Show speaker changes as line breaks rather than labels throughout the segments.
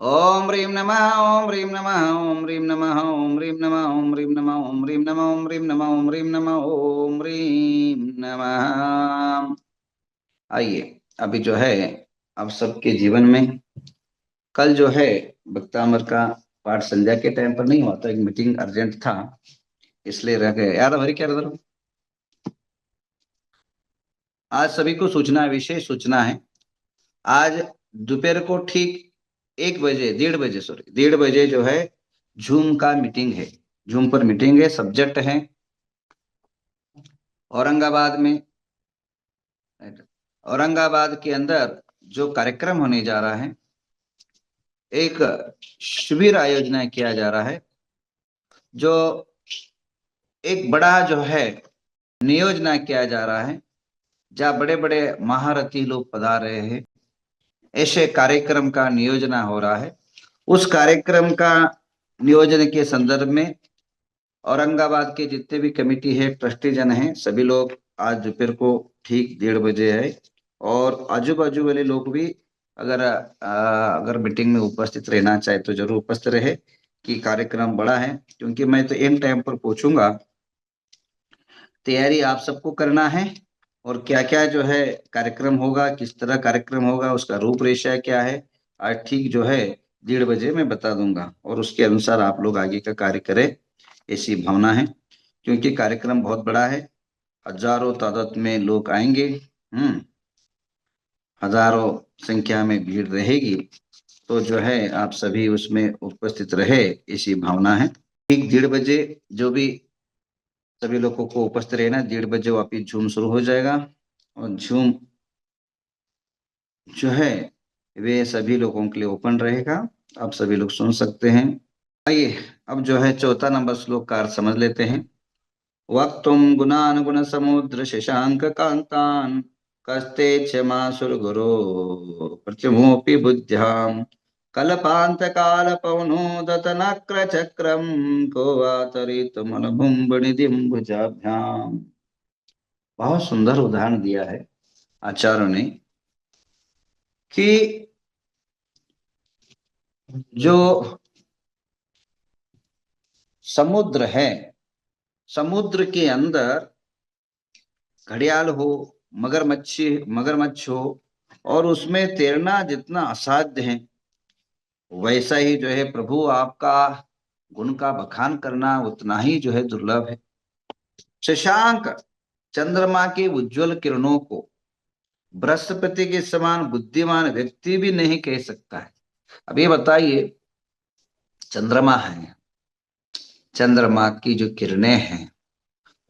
ओम ह्रीं नमः, ओम ह्रीं नमः, ओम ह्रीं नमः, ओम ह्रीं नमः, ओम ह्रीं नमः, ओम ह्रीं नमः, ओम ह्रीं नमः, ओम ह्रीं नमः, ओम ह्रीं नमः। आइए, अभी जो है आप सबके जीवन में कल जो है भक्तामर का पाठ संध्या के टाइम पर नहीं हुआ था, एक मीटिंग अर्जेंट था इसलिए रह गए। याद है हमारी क्या रहा? आज सभी को सूचना है, विशेष सूचना है। आज दोपहर को ठीक 1 बजे, 1:30 बजे, सॉरी 1:30 बजे जो है जूम का मीटिंग है। जूम पर मीटिंग है, सब्जेक्ट है औरंगाबाद में। औरंगाबाद के अंदर जो कार्यक्रम होने जा रहा है, एक शिविर आयोजन किया जा रहा है, जो एक बड़ा जो है नियोजन किया जा रहा है, जहाँ बड़े बड़े महारथी लोग पधार रहे हैं। ऐसे कार्यक्रम का नियोजन हो रहा है। उस कार्यक्रम का नियोजन के संदर्भ में औरंगाबाद के जितने भी कमेटी है, ट्रस्टी जन हैं, सभी लोग आज दोपहर को ठीक 1:30 बजे है। और आजू बाजू वाले लोग भी अगर मीटिंग में उपस्थित रहना चाहे तो जरूर उपस्थित रहे, कि कार्यक्रम बड़ा है। क्योंकि मैं तो एंड टाइम पर पहुंचूंगा, तैयारी आप सबको करना है। और क्या क्या जो है कार्यक्रम होगा, किस तरह कार्यक्रम होगा, उसका रूपरेखा क्या है, आज ठीक जो है 1:30 बजे मैं बता दूंगा। और उसके अनुसार आप लोग आगे का कार्य करें, ऐसी भावना है। क्योंकि कार्यक्रम बहुत बड़ा है, हजारों तादाद में लोग आएंगे। हजारों संख्या में भीड़ रहेगी। तो जो है आप सभी उसमें उपस्थित रहे, ऐसी भावना है। ठीक 1:30 बजे जो भी सभी लोगों को उपस्थित रहना, 1:30 बजे वापिस झूम शुरू हो जाएगा। और झूम जो है वे सभी लोगों के लिए ओपन रहेगा, आप सभी लोग सुन सकते हैं। आइए, अब जो है चौथा नंबर श्लोक का अर्थ समझ लेते हैं। वक्तुम गुणानुगुण समुद्र शशांक कांतान, कस्ते क्षमासुरगुरो प्रतिमोपि बुद्ध्याम, कल्पांत काल पवनोदत नक्र चक्रम, को वातरितुमलभुम निधिम भुजाभ्याम। बहुत सुंदर उदाहरण दिया है आचार्यों ने, कि जो समुद्र है, समुद्र के अंदर घड़ियाल हो, मगरमच्छ हो, और उसमें तैरना जितना असाध्य है, वैसा ही जो है प्रभु आपका गुण का बखान करना उतना ही जो है दुर्लभ है। शशांक, चंद्रमा के उज्जवल किरणों को बृहस्पति के समान बुद्धिमान व्यक्ति भी नहीं कह सकता है। अब ये बताइए, चंद्रमा है, चंद्रमा की जो किरणें हैं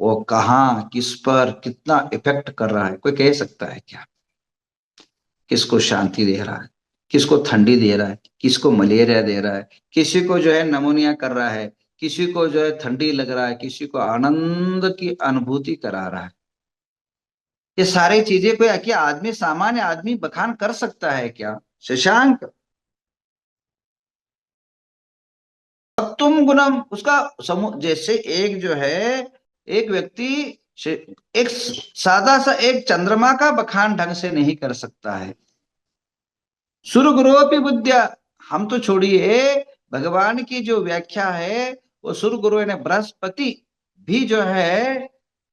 वो कहाँ, किस पर कितना इफेक्ट कर रहा है, कोई कह सकता है क्या? किसको शांति दे रहा है, किसको ठंडी दे रहा है, किसको मलेरिया दे रहा है, किसी को जो है नमोनिया कर रहा है, किसी को जो है ठंडी लग रहा है, किसी को आनंद की अनुभूति करा रहा है। ये सारी चीजें कोई क्या आदमी, सामान्य आदमी बखान कर सकता है क्या? शशांक, तुम गुणम, उसका समूह, जैसे एक जो है एक व्यक्ति एक सादा सा एक चंद्रमा का बखान ढंग से नहीं कर सकता है। सुर गुरुपि बुद्धिया, हम तो छोड़िए, भगवान की जो व्याख्या है वो सुर गुरु ने बृहस्पति भी जो है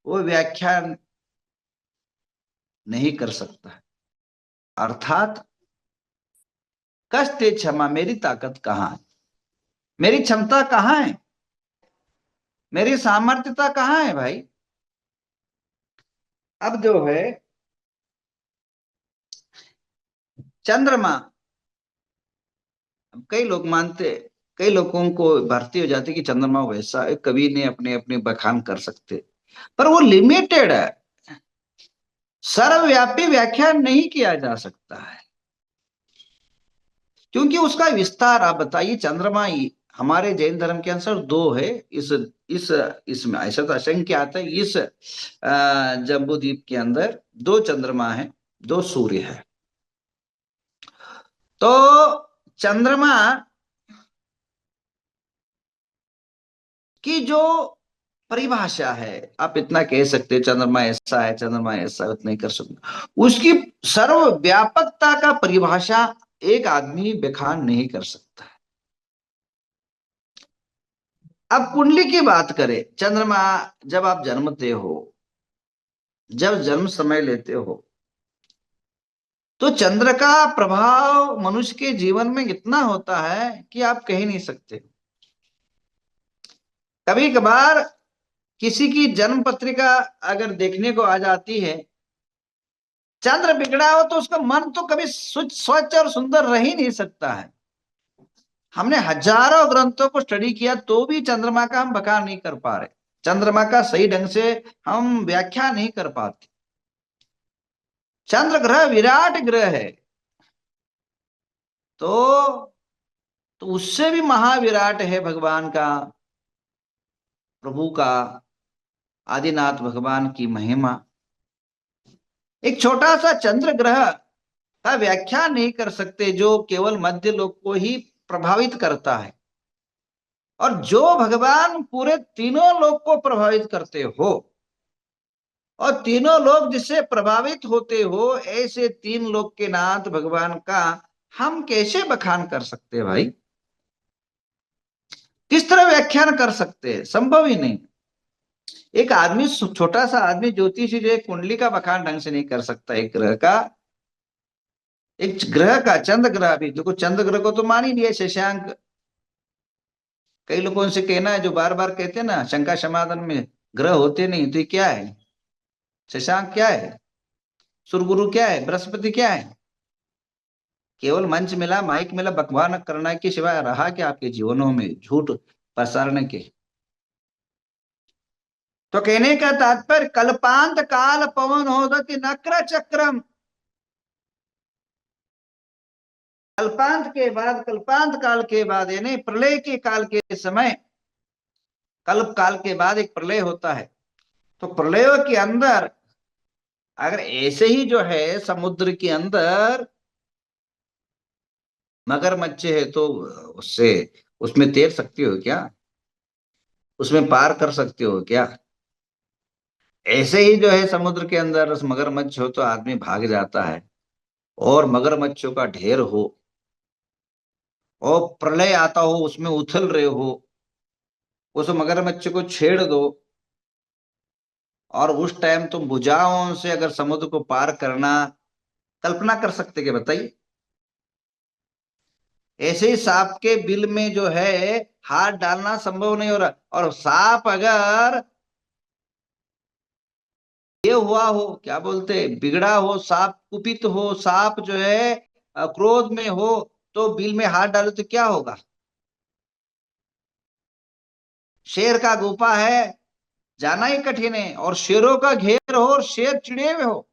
वो व्याख्या नहीं कर सकता है। अर्थात कष्ट क्षमा, मेरी ताकत कहाँ है, मेरी क्षमता कहाँ है, मेरी सामर्थ्यता कहाँ है भाई? अब जो है चंद्रमा, कई लोग मानते, कई लोगों को भर्ती हो जाती कि चंद्रमा वैसा है, कवि ने अपने अपने बखान कर सकते, पर वो लिमिटेड है, सर्वव्यापी व्याख्या नहीं किया जा सकता है। क्योंकि उसका विस्तार, आप बताइए, चंद्रमा हमारे जैन धर्म के अनुसार दो है। इस इसमें ऐसा तो असंख्य आता है, इस जम्बू द्वीप के अंदर दो चंद्रमा है, दो सूर्य है। तो चंद्रमा की जो परिभाषा है, आप इतना कह सकते हैं चंद्रमा ऐसा है, चंद्रमा ऐसा, उतना ही कर सकते। उसकी सर्वव्यापकता का परिभाषा एक आदमी बखान नहीं कर सकता। अब कुंडली की बात करें, चंद्रमा जब आप जन्मते हो, जब जन्म समय लेते हो, तो चंद्र का प्रभाव मनुष्य के जीवन में इतना होता है कि आप कह नहीं सकते। कभी कभार किसी की जन्म पत्रिका अगर देखने को आ जाती है, चंद्र बिगड़ा हो तो उसका मन तो कभी स्वच्छ और सुंदर रह ही नहीं सकता है। हमने हजारों ग्रंथों को स्टडी किया तो भी चंद्रमा का हम बखान नहीं कर पा रहे, चंद्रमा का सही ढंग से हम व्याख्या नहीं कर पाते। चंद्र ग्रह विराट ग्रह है, तो उससे भी महाविराट है भगवान का, प्रभु का, आदिनाथ भगवान की महिमा। एक छोटा सा चंद्र ग्रह का व्याख्या नहीं कर सकते, जो केवल मध्य लोक को ही प्रभावित करता है, और जो भगवान पूरे तीनों लोक को प्रभावित करते हो, और तीनों लोग जिससे प्रभावित होते हो, ऐसे तीन लोक के नाथ भगवान का हम कैसे बखान कर सकते हैं भाई? किस तरह व्याख्यान कर सकते हैं? संभव ही नहीं। एक आदमी, छोटा सा आदमी ज्योतिषी जो है, कुंडली का बखान ढंग से नहीं कर सकता एक ग्रह का, एक ग्रह का, चंद्र ग्रह भी देखो, चंद्र ग्रह को तो मान ही लिया शशांक। कई लोगों से कहना है, जो बार बार कहते हैं ना शंका समाधान में, ग्रह होते नहीं, तो ये क्या है? शशांक क्या है? सुरगुरु क्या है? बृहस्पति क्या है? केवल मंच मिला, माइक मिला, बकवान करना के सिवाय रहा क्या आपके जीवनों में झूठ पसारने के? तो कहने का तात्पर्य, कल्पांत काल पवन होदति नक्र चक्रम, कल्पांत के बाद, कल्पांत काल के बाद यानी प्रलय के काल के समय, कल्प काल के बाद एक प्रलय होता है। तो प्रलय के अंदर अगर ऐसे ही जो है समुद्र के अंदर मगरमच्छ है, तो उससे, उसमें तैर सकती हो क्या? उसमें पार कर सकते हो क्या? ऐसे ही जो है समुद्र के अंदर मगरमच्छ हो तो आदमी भाग जाता है, और मगरमच्छों का ढेर हो, और प्रलय आता हो, उसमें उथल रहे हो, उस मगरमच्छ को छेड़ दो, और उस टाइम तुम भुजाओं से अगर समुद्र को पार करना, कल्पना कर सकते क्या? बताइए। ऐसे ही सांप के बिल में जो है हाथ डालना संभव नहीं हो रहा, और सांप अगर ये हुआ हो, क्या बोलते हैं, बिगड़ा हो, सांप कुपित हो, सांप जो है क्रोध में हो, तो बिल में हाथ डालो तो क्या होगा? शेर का गुफा है, जाना ही कठिन है, और शेरों का घेर हो, और शेर चिड़े हुए हो,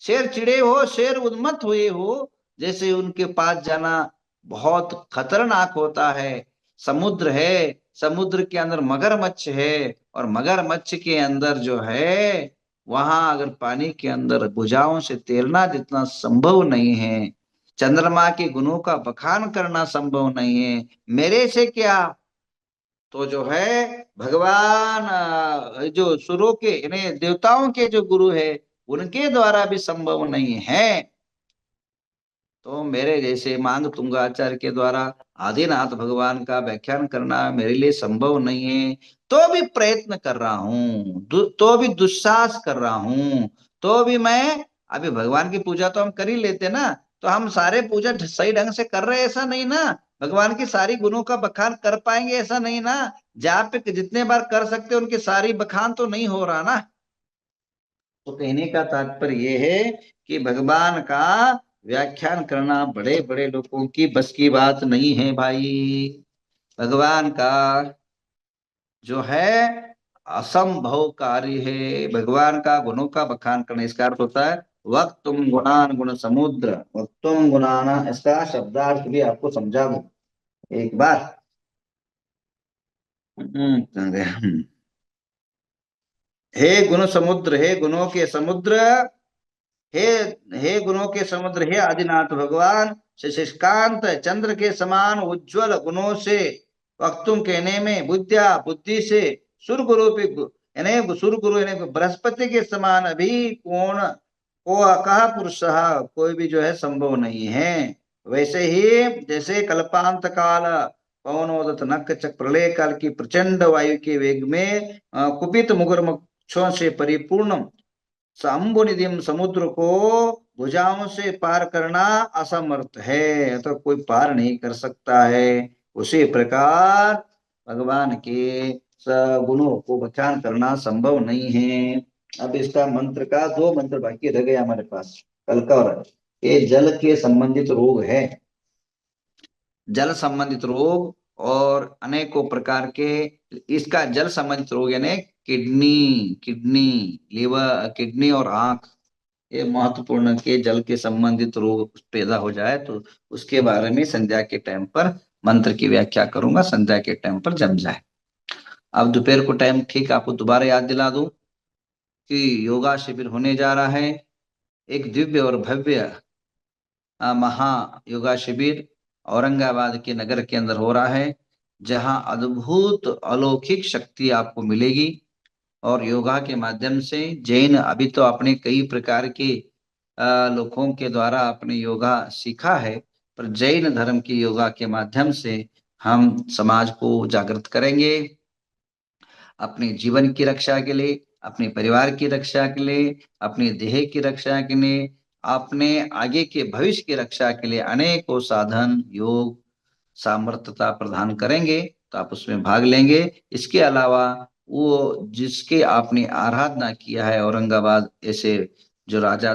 शेर चिड़े हो, शेर उन्मत्त हुए हो, जैसे उनके पास जाना बहुत खतरनाक होता है। समुद्र है, समुद्र के अंदर मगरमच्छ है, और मगरमच्छ के अंदर जो है, वहां अगर पानी के अंदर भुजाओं से तैरना जितना संभव नहीं है, चंद्रमा के गुणों का बखान करना संभव नहीं है, मेरे से क्या, तो जो है भगवान, जो सुरों के यानी देवताओं के जो गुरु है, उनके द्वारा भी संभव नहीं है। तो मेरे जैसे मांग तुंगाचार्य के द्वारा आदिनाथ भगवान का व्याख्यान करना मेरे लिए संभव नहीं है। तो भी प्रयत्न कर रहा हूँ, तो भी दुस्साहस कर रहा हूँ, तो भी मैं, अभी भगवान की पूजा तो हम कर ही लेते ना, तो हम सारे पूजा सही ढंग से कर रहे हैं ऐसा नहीं ना, भगवान की सारी गुणों का बखान कर पाएंगे ऐसा नहीं ना, जहाँ पे जितने बार कर सकते उनकी सारी बखान तो नहीं हो रहा ना। तो कहने का तात्पर्य ये है कि भगवान का व्याख्यान करना बड़े बड़े लोगों की बस की बात नहीं है भाई। भगवान का जो है असंभव कार्य है, भगवान का गुणों का बखान करना, इसका अर्थ होता है वक्तुम गुणान गुण समुद्र, वक्तुम गुणाना, इसका शब्दार्थ भी आपको समझा दूं एक बार। हे गुण समुद्र, हे गुणों के समुद्र, हे हे गुणों के समुद्र, हे आदिनाथ भगवान, शशिकांत चंद्र के समान उज्जवल गुणों से, वक्तुम कहने में बुद्धिया, बुद्धि से, सुर गुरु यानी सुर गुरु यानी बृहस्पति के समान अभी पूर्ण को अकह पुरुष, कोई भी जो है संभव नहीं है। वैसे ही जैसे कल्पांत काल पवनोदत नक् चक प्रलय काल की प्रचंड वायु के वेग में कुपित मुगरमच्छों से परिपूर्ण शंभु निधिम समुद्र को भुजाओं से पार करना असमर्थ है, तो कोई पार नहीं कर सकता है। उसी प्रकार भगवान के गुणों को बखान करना संभव नहीं है। अब इसका मंत्र का दो मंत्र बाकी रह गए हमारे पास कल का, और ये जल के संबंधित रोग है। जल संबंधित रोग और अनेकों प्रकार के, इसका जल संबंधित रोग यानी किडनी, किडनी लीवर, किडनी और आंख, ये महत्वपूर्ण के जल के संबंधित रोग पैदा हो जाए तो उसके बारे में संध्या के टाइम पर मंत्र की व्याख्या करूंगा, संध्या के टाइम पर जम जाए। अब दोपहर को टाइम ठीक आपको दोबारा याद दिला दूं कि योगा शिविर होने जा रहा है, एक दिव्य और भव्य महा योगा शिविर औरंगाबाद के नगर के अंदर हो रहा है, जहां अद्भुत अलौकिक शक्ति आपको मिलेगी। और योगा के माध्यम से जैन अभी तो अपने कई प्रकार के लोगों के द्वारा अपने योगा सीखा है, पर जैन धर्म की योगा के माध्यम से हम समाज को जागृत करेंगे, अपने जीवन की रक्षा के लिए, अपने परिवार की रक्षा के लिए, अपने देह की रक्षा के लिए, अपने आगे के भविष्य की रक्षा के लिए अनेकों साधन योग सामर्थ्यता प्रदान करेंगे, तो आप उसमें भाग लेंगे। इसके अलावा वो जिसके आपने आराधना किया है औरंगाबाद, ऐसे जो राजा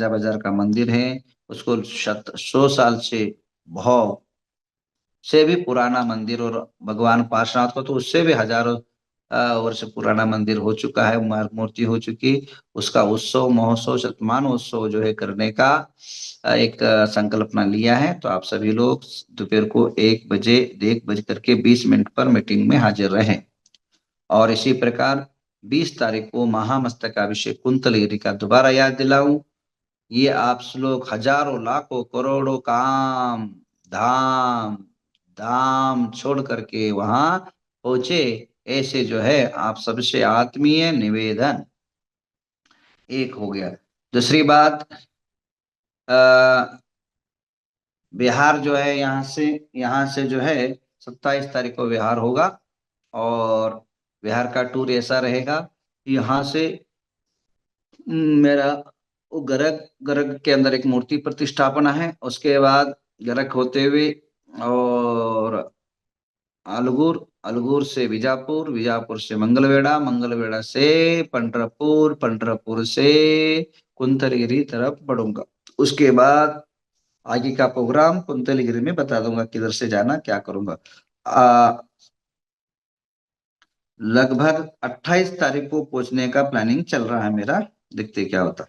बाजार का मंदिर है, उसको 100 साल से बहुत से भी पुराना मंदिर, और भगवान पार्श्वनाथ को तो उससे भी हजारों वर्ष पुराना मंदिर हो चुका है, मूर्ति हो चुकी, उसका उत्सव महोत्सव शतमानोत्सव जो है करने का एक संकल्पना लिया है। तो आप सभी लोग दोपहर को 1 बजे 1 बज करके 20 मिनट पर मीटिंग में हाजिर रहें। और इसी प्रकार 20 तारीख को महामस्तकाभिषेक कुंतलगिरी का दोबारा याद दिलाऊं, ये आप लोग हजारों लाखों करोड़ों काम धाम धाम छोड़ करके वहां पहुंचे, ऐसे जो है आप सबसे आत्मीय निवेदन। एक हो गया। दूसरी बात, बिहार जो है यहाँ से जो है 27 तारीख को बिहार होगा, और बिहार का टूर ऐसा रहेगा, यहाँ से मेरा वो गर्ग गर्ग के अंदर एक मूर्ति प्रतिष्ठापना है, उसके बाद गर्ग होते हुए और अलगूर, अलगूर से बीजापुर, बीजापुर से मंगलवेढ़ा, मंगलवेढ़ा से पंढरपुर, पंढरपुर से कुंतलगिरी तरफ बढ़ूंगा। उसके बाद आगे का प्रोग्राम कुंतलगिरी में बता दूंगा किधर से जाना क्या करूंगा। आ, लगभग 28 तारीख को पहुंचने का प्लानिंग चल रहा है मेरा, देखते क्या होता।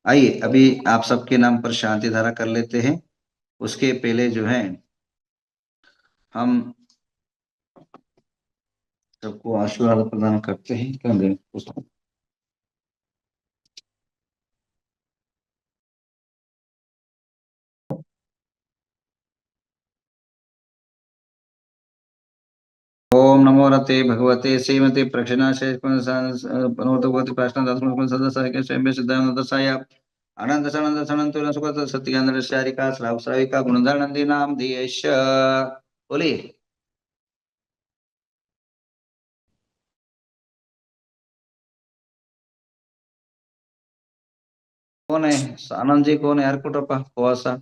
आइए अभी आप सबके नाम पर शांति धारा कर लेते हैं। उसके पहले जो है हम सबको आशीर्वाद प्रदान करते हैं, क्योंकि ओम नमो रते भगवते श्रीमते प्रक्षिणाशय भगवती प्रार्थना सदस्य के स्वयं सिद्धांत दर्शाया अनंत सनंद सनंत सुखद सत्यानंद शारिका श्राव श्राविका गुणधर नंदी नाम देश। बोलिए कौन है? आनंद जी कौन है? हरकुटप्पा कौसा